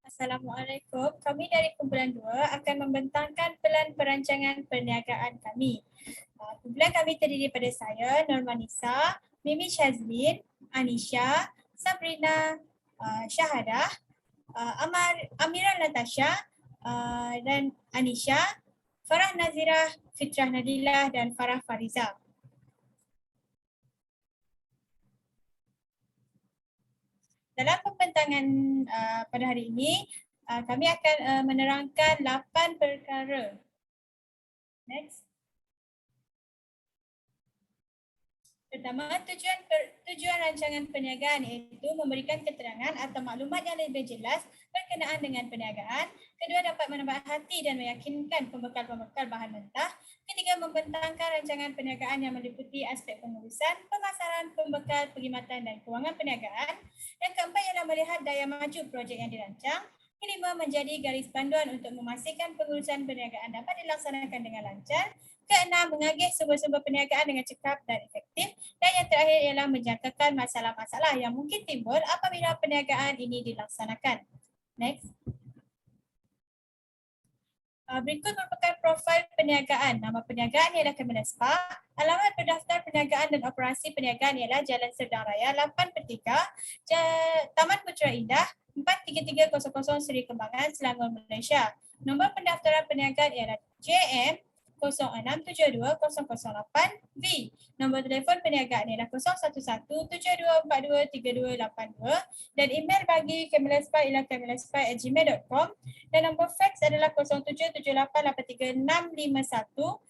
Assalamualaikum. Kami dari kumpulan 2 akan membentangkan pelan perancangan perniagaan kami. Kumpulan kami terdiri daripada saya, Nurmanisa, Mimi Shazlin, Anisha, Sabrina, Syahadah, Amira Natasha, dan Anisha, Farah Nazirah, Fitrah Nadilah dan Farah Fariza. Dalam pembentangan pada hari ini, kami akan menerangkan 8 perkara. Next. Pertama, tujuan rancangan perniagaan iaitu memberikan keterangan atau maklumat yang lebih jelas berkenaan dengan perniagaan. Kedua, dapat menambah hati dan meyakinkan pembekal-pembekal bahan mentah. Ketiga, membentangkan rancangan perniagaan yang meliputi aspek pengurusan, pemasaran, pembekal, perkhidmatan dan kewangan perniagaan. Yang keempat ialah melihat daya maju projek yang dirancang. Kelima, menjadi garis panduan untuk memastikan pengurusan perniagaan dapat dilaksanakan dengan lancar. Keenam, mengagih sumber-sumber perniagaan dengan cekap dan efektif. Dan yang terakhir ialah menjangkakan masalah-masalah yang mungkin timbul apabila perniagaan ini dilaksanakan. Next. Berikut merupakan profil perniagaan. Nama perniagaan ialah Kemenespa. Alamat berdaftar perniagaan dan operasi perniagaan ialah Jalan Serdang Raya 8/3, Taman Putra Indah, 43300 Seri Kembangan, Selangor, Malaysia. Nombor pendaftaran perniagaan ialah JM 0672-008V. Nombor telefon perniagaan ialah 011-7242-3282 dan email bagi Kemenespa ialah kemenespa@gmail.com dan nombor fax adalah 0778836651.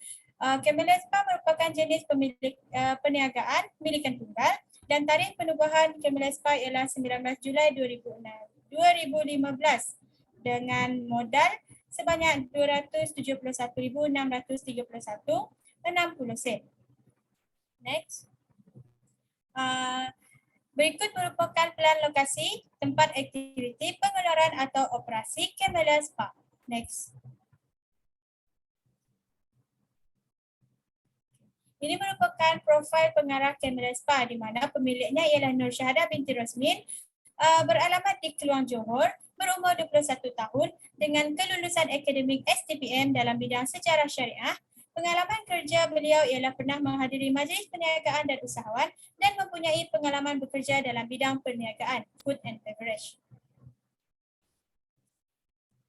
Kemenespa merupakan jenis pemilik perniagaan milikan tunggal dan tarikh penubuhan Kemenespa ialah 19 Julai 2015 dengan modal sebanyak 271,631.60 sen. Next. Berikut merupakan pelan lokasi, tempat aktiviti, pengeluaran atau operasi Kemenespa. Next. Ini merupakan profil pengarah Kemenespa di mana pemiliknya ialah Nur Syahadah binti Rosmin, beralamat di Keluang, Johor, berumur 21 tahun dengan kelulusan akademik STPM dalam bidang sejarah syariah. Pengalaman kerja beliau ialah pernah menghadiri majlis perniagaan dan usahawan dan mempunyai pengalaman bekerja dalam bidang perniagaan, food and beverage.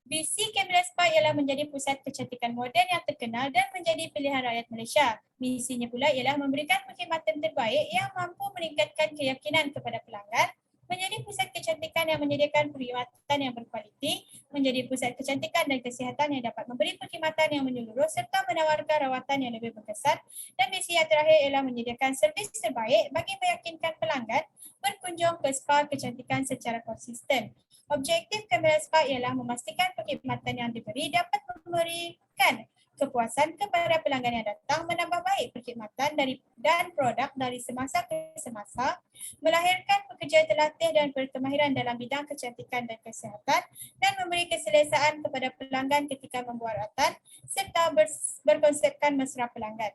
Visi Kemenespa ialah menjadi pusat kecantikan moden yang terkenal dan menjadi pilihan rakyat Malaysia. Misinya pula ialah memberikan perkhidmatan terbaik yang mampu meningkatkan keyakinan kepada pelanggan, menjadi pusat kecantikan yang menyediakan perkhidmatan yang berkualiti, menjadi pusat kecantikan dan kesihatan yang dapat memberi perkhidmatan yang menyeluruh serta menawarkan rawatan yang lebih berkesan, dan misi yang terakhir ialah menyediakan servis terbaik bagi meyakinkan pelanggan berkunjung ke spa kecantikan secara konsisten. Objektif Kemenespa ialah memastikan perkhidmatan yang diberi dapat memberikan kepuasan kepada pelanggan yang datang, menambah baik perkhidmatan dan produk dari semasa ke semasa, melahirkan pekerja terlatih dan berkemahiran dalam bidang kecantikan dan kesihatan, dan memberi keselesaan kepada pelanggan ketika membuat rawatan serta berkonsepkan mesra pelanggan.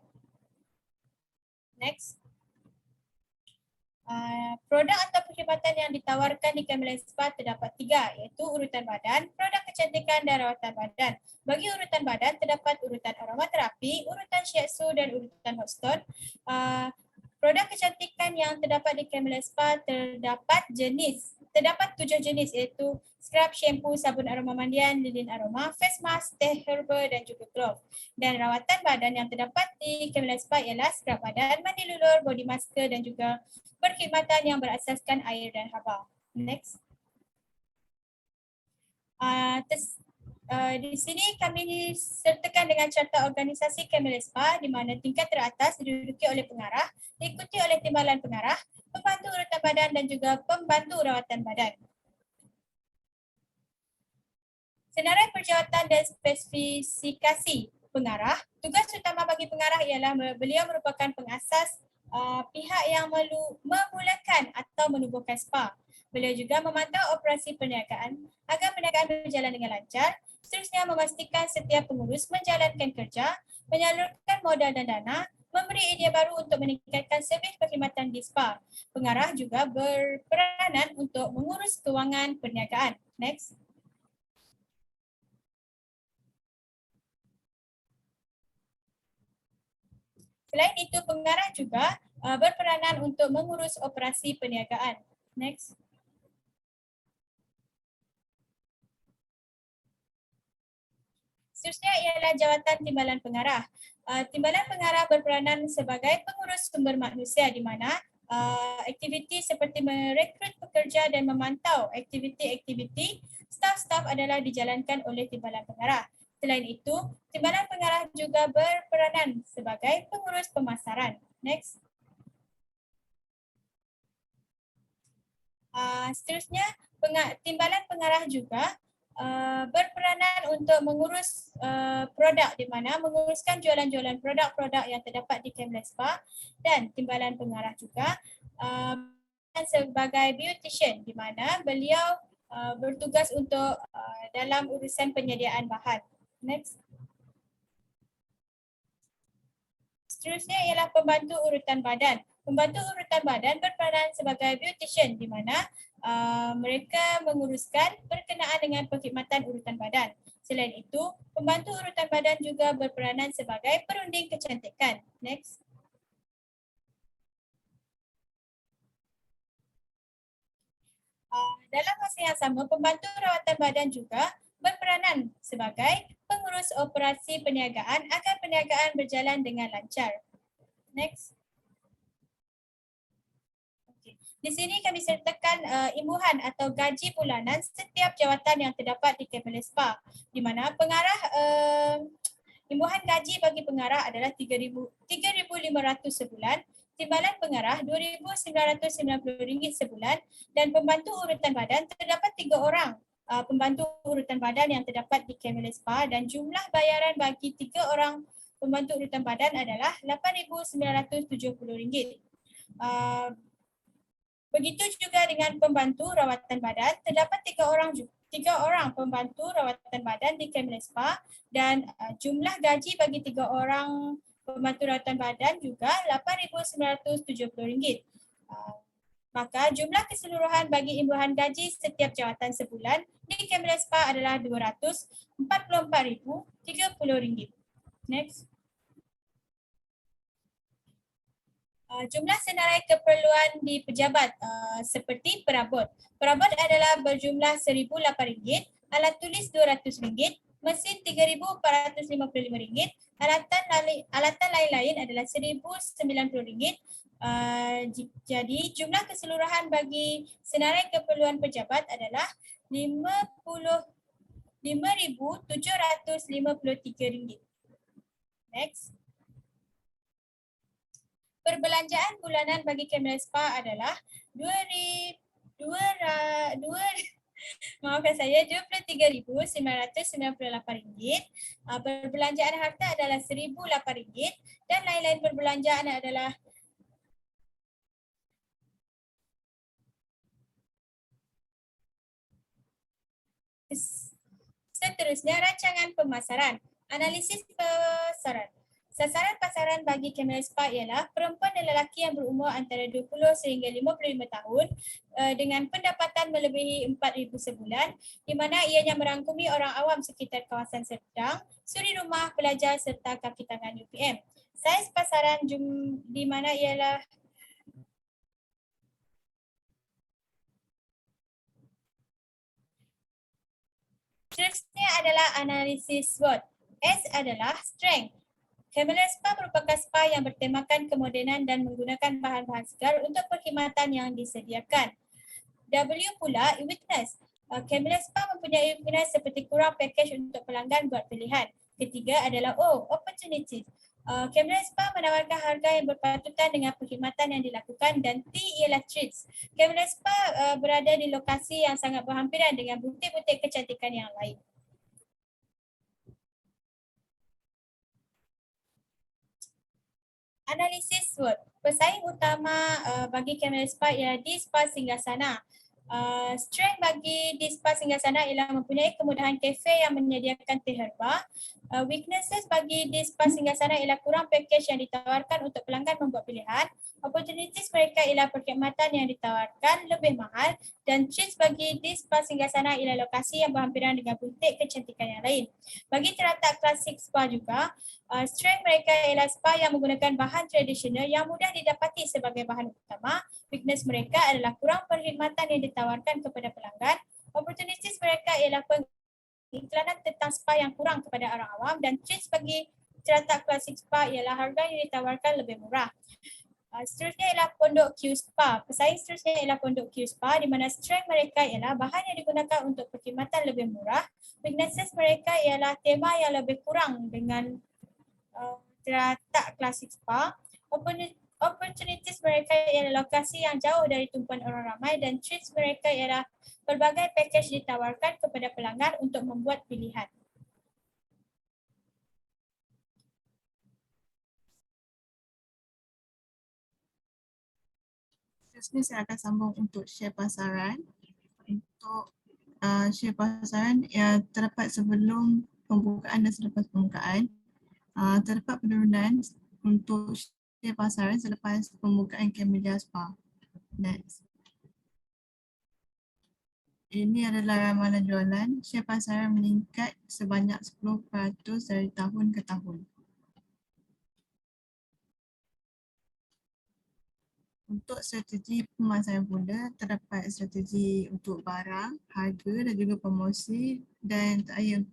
Next. Produk atau perkhidmatan yang ditawarkan di Kemenespa terdapat 3, iaitu urutan badan, produk kecantikan dan rawatan badan. Bagi urutan badan terdapat urutan aromaterapi, urutan shiatsu dan urutan hot stone. Produk kecantikan yang terdapat di Kemenespa terdapat 7 jenis, iaitu scrub, shampoo, sabun aroma mandian, lilin aroma, face mask, teh herbal dan juga glove. Dan rawatan badan yang terdapat di Kemenespa ialah scrub badan, mandi lulur, body masker dan juga perkhidmatan yang berasaskan air dan haba. Next. Di sini kami sertakan dengan carta organisasi Kemenespa di mana tingkat teratas diduduki oleh pengarah, diikuti oleh timbalan pengarah, pembantu urutan badan dan juga pembantu rawatan badan. Senarai perjawatan dan spesifikasi pengarah. Tugas utama bagi pengarah ialah beliau merupakan pengasas pihak yang memulakan atau menubuhkan spa. Beliau juga memantau operasi perniagaan agar perniagaan berjalan dengan lancar. Seterusnya memastikan setiap pengurus menjalankan kerja, menyalurkan modal dan dana, memberi idea baru untuk meningkatkan servis perkhidmatan di spa. Pengarah juga berperanan untuk mengurus kewangan perniagaan. Next. Selain itu, pengarah juga berperanan untuk mengurus operasi perniagaan. Next. Seterusnya ialah jawatan timbalan pengarah. Timbalan pengarah berperanan sebagai pengurus sumber manusia di mana aktiviti seperti merekrut pekerja dan memantau aktiviti-aktiviti staf-staf adalah dijalankan oleh timbalan pengarah. Selain itu, timbalan pengarah juga berperanan sebagai pengurus pemasaran. Next. Seterusnya, timbalan pengarah juga berperanan untuk mengurus produk di mana menguruskan jualan-jualan produk-produk yang terdapat di Kemlespa, dan timbalan pengarah juga sebagai beautician di mana beliau bertugas untuk dalam urusan penyediaan bahan. Next. Seterusnya ialah pembantu urutan badan. Pembantu urutan badan berperanan sebagai beautician di mana mereka menguruskan berkenaan dengan perkhidmatan urutan badan. Selain itu, pembantu urutan badan juga berperanan sebagai perunding kecantikan. Next. Dalam masa yang sama, pembantu rawatan badan juga berperanan sebagai pengurus operasi perniagaan agar perniagaan berjalan dengan lancar. Next. Di sini kami sertakan imbuhan atau gaji bulanan setiap jawatan yang terdapat di Kemelispa, di mana pengarah imbuhan gaji bagi pengarah adalah RM3,500 sebulan, timbalan pengarah RM2,990 sebulan, dan pembantu urutan badan terdapat 3 orang pembantu urutan badan yang terdapat di Kemelispa, dan jumlah bayaran bagi 3 orang pembantu urutan badan adalah RM8,970. Begitu juga dengan pembantu rawatan badan, terdapat 3 orang pembantu rawatan badan di Kemlespa, dan jumlah gaji bagi 3 orang pembantu rawatan badan juga RM8,970. Maka jumlah keseluruhan bagi imbuhan gaji setiap jawatan sebulan di Kemlespa adalah RM244,030. Next. Jumlah senarai keperluan di pejabat seperti perabot. Perabot adalah berjumlah RM1,008, alat tulis RM200, mesin RM3,455, alatan lain-lain adalah RM1,090. Jadi jumlah keseluruhan bagi senarai keperluan pejabat adalah RM55,753. Next. Perbelanjaan bulanan bagi Kemlespa adalah RM23,998. Perbelanjaan harta adalah RM1,008, dan lain-lain perbelanjaan adalah seterusnya rancangan pemasaran. Analisis pasaran. Sasaran pasaran bagi Kemlespa ialah perempuan dan lelaki yang berumur antara 20 sehingga 55 tahun dengan pendapatan melebihi RM4,000 sebulan, di mana ianya merangkumi orang awam sekitar kawasan Serdang, suri rumah, pelajar serta kaki tangan UPM. Saiz pasaran di mana ialah seterusnya adalah analisis SWOT. S adalah strength. Kemlespa merupakan spa yang bertemakan kemodenan dan menggunakan bahan-bahan segar untuk perkhidmatan yang disediakan. W pula weakness. Kemlespa mempunyai weakness seperti kurang pakej untuk pelanggan buat pilihan. Ketiga adalah O, opportunities. Kemlespa menawarkan harga yang berpatutan dengan perkhidmatan yang dilakukan, dan T ialah treats. Kemlespa berada di lokasi yang sangat berhampiran dengan butik-butik kecantikan yang lain. Analisis SWOT. Pesaing utama bagi Kemlespa ialah di Spa Singgasana. Strength bagi di spa singgasana ialah mempunyai kemudahan kafe yang menyediakan teh herba. Weaknesses bagi di spa singgasana ialah kurang pakej yang ditawarkan untuk pelanggan membuat pilihan. Opportunities mereka ialah perkhidmatan yang ditawarkan lebih mahal, dan traits bagi di spa singgasana ialah lokasi yang berhampiran dengan butik kecantikan yang lain. Bagi terletak klasik spa juga, strength mereka ialah spa yang menggunakan bahan tradisional yang mudah didapati sebagai bahan utama. Weakness mereka adalah kurang perkhidmatan yang ditawarkan kepada pelanggan. Opportunities mereka ialah pengiklanan tentang spa yang kurang kepada orang awam, dan traits bagi terletak klasik spa ialah harga yang ditawarkan lebih murah. Seterusnya ialah Pondok Q Spa. Pesaing seterusnya ialah Pondok Q Spa di mana strength mereka ialah bahan yang digunakan untuk perkhidmatan lebih murah. Weaknesses mereka ialah tema yang lebih kurang dengan terletak klasik spa. Opportunities mereka ialah lokasi yang jauh dari tumpuan orang ramai, dan treats mereka ialah pelbagai pakej ditawarkan kepada pelanggan untuk membuat pilihan. Seterusnya saya akan sambung untuk share pasaran. Untuk share pasaran yang terdapat sebelum pembukaan dan selepas pembukaan. Terdapat penurunan untuk share pasaran selepas pembukaan Camellia Spa. Next. Ini adalah ramalan jualan. Share pasaran meningkat sebanyak 10% dari tahun ke tahun. Untuk strategi pemasaran pula, terdapat strategi untuk barang, harga dan juga promosi dan terakhir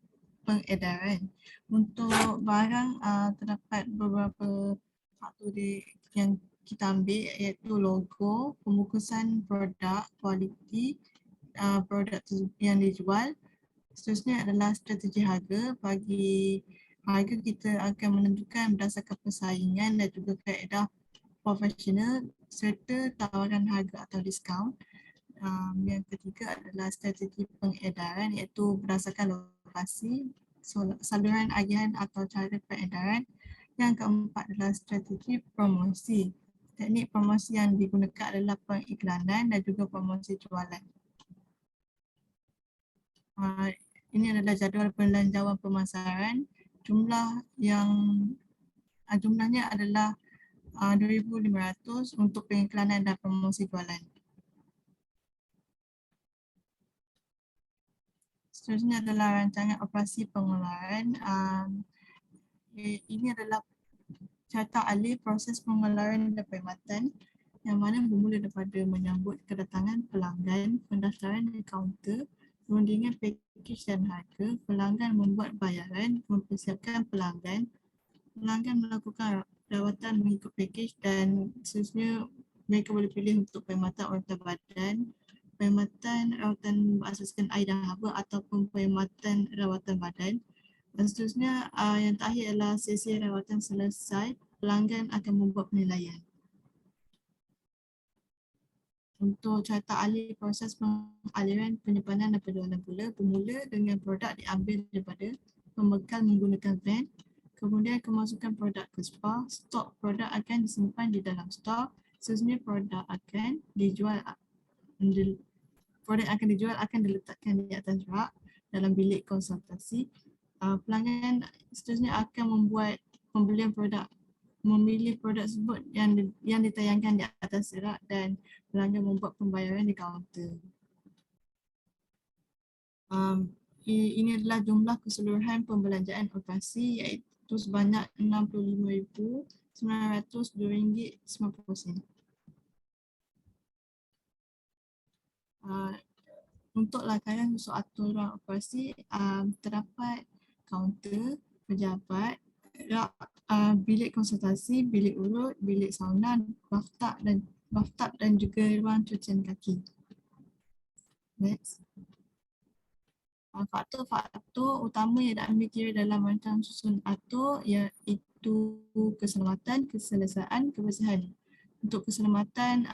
pengedaran. Untuk barang, terdapat beberapa faktor yang kita ambil iaitu logo, pembungkusan produk, kualiti produk yang dijual. Seterusnya adalah strategi harga. Bagi harga, kita akan menentukan berdasarkan persaingan dan juga kaedah profesional serta tawaran harga atau diskaun. Yang ketiga adalah strategi pengedaran iaitu berdasarkan lokasi, saluran agihan atau cara peredaran. Yang keempat adalah strategi promosi. Teknik promosi yang digunakan adalah pengiklanan dan juga promosi jualan. Ini adalah jadual belanjawan pemasaran. Jumlahnya adalah 2,500 untuk pengiklanan dan promosi jualan. Seterusnya adalah rancangan operasi pengeluaran. Ini adalah carta alih proses pengeluaran dan perkhidmatan yang mana bermula daripada menyambut kedatangan pelanggan, pendaftaran di kaunter, perundingan pakej dan harga, pelanggan membuat bayaran, mempersiapkan pelanggan melakukan rawatan mengikut pakej, dan seterusnya mereka boleh pilih untuk perkhidmatan rawatan badan, perkhidmatan rawatan berasaskan air dan haba ataupun perkhidmatan rawatan badan. Dan seterusnya yang terakhir adalah sesi rawatan selesai, pelanggan akan membuat penilaian. Untuk carta alih proses pengaliran penyimpanan dan penjualan pula bermula dengan produk diambil daripada pembekal menggunakan van, kemudian kemasukan produk ke spa, stok produk akan disimpan di dalam stok, seterusnya produk akan dijual akan diletakkan di atas rak dalam bilik konsultasi. Pelanggan seterusnya akan membuat pembelian produk, memilih produk tersebut yang ditayangkan di atas rak, dan pelanggan membuat pembayaran di kaunter. Ini adalah jumlah keseluruhan pembelanjaan operasi iaitu sebanyak RM65,902.90. Untuk lakaran khusus aturan operasi, terdapat kaunter, pejabat, rak, bilik konsultasi, bilik urut, bilik sauna, bathtub dan juga ruang cucian kaki. Next. Faktor-faktor utama yang diambil kira dalam rancangan susun atur iaitu keselamatan, keselesaan, kebersihan. Untuk keselamatan,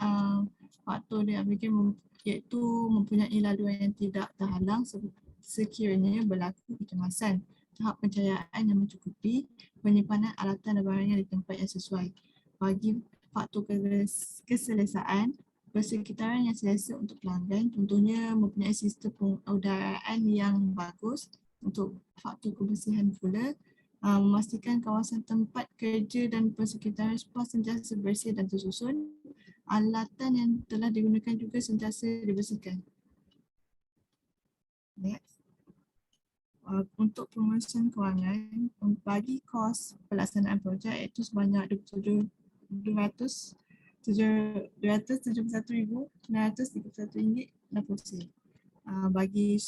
faktor yang diambil kira iaitu mempunyai laluan yang tidak terhalang sekiranya berlaku kecemasan, tahap pencahayaan yang mencukupi, penyimpanan alatan dan barangnya di tempat yang sesuai. Bagi faktor keselesaan, persekitaran yang selesa untuk pelanggan, contohnya mempunyai sistem pengudaraan yang bagus untuk faktor kebersihan pula, memastikan kawasan tempat kerja dan persekitaran spa sentiasa bersih dan tersusun, alatan yang telah digunakan juga sentiasa dibersihkan. Next. Untuk pengurusan kewangan, bagi kos pelaksanaan projek iaitu sebanyak RM271,931. Bagi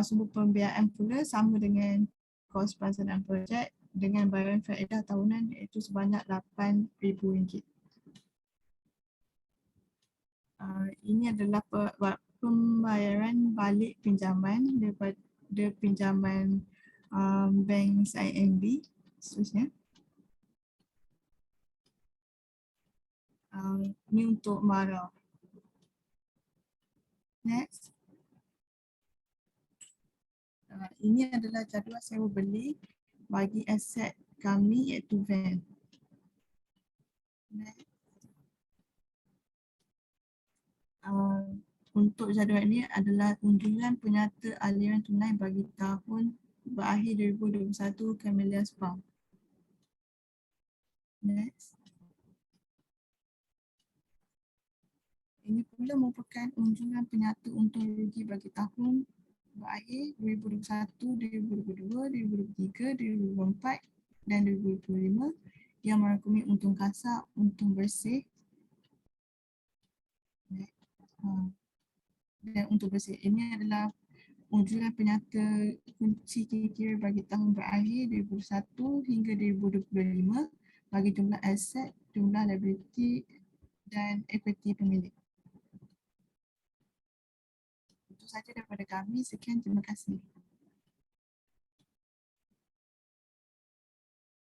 sumber pembiayaan pula sama dengan kos pelaksanaan projek dengan bayaran faedah tahunan iaitu sebanyak RM8,000. Ini adalah pembayaran balik pinjaman daripada pinjaman bank INB seterusnya. Ini untuk MARA. Next. Ini adalah jadual sewa beli bagi aset kami iaitu van. Next. Untuk jadual ini adalah unjuran penyata aliran tunai bagi tahun berakhir 2021 Camellias Farm. Next. Ini pula merupakan unjuran penyata untung rugi bagi tahun berakhir 2021, 2022, 2023, 2024 dan 2025 yang merangkumi untung kasar, untung bersih dan untung bersih. Ini adalah unjuran penyata kunci kira-kira bagi tahun berakhir 2021 hingga 2025 bagi jumlah aset, jumlah liability dan equity pemilik. Itu sahaja daripada kami. Sekian, terima kasih.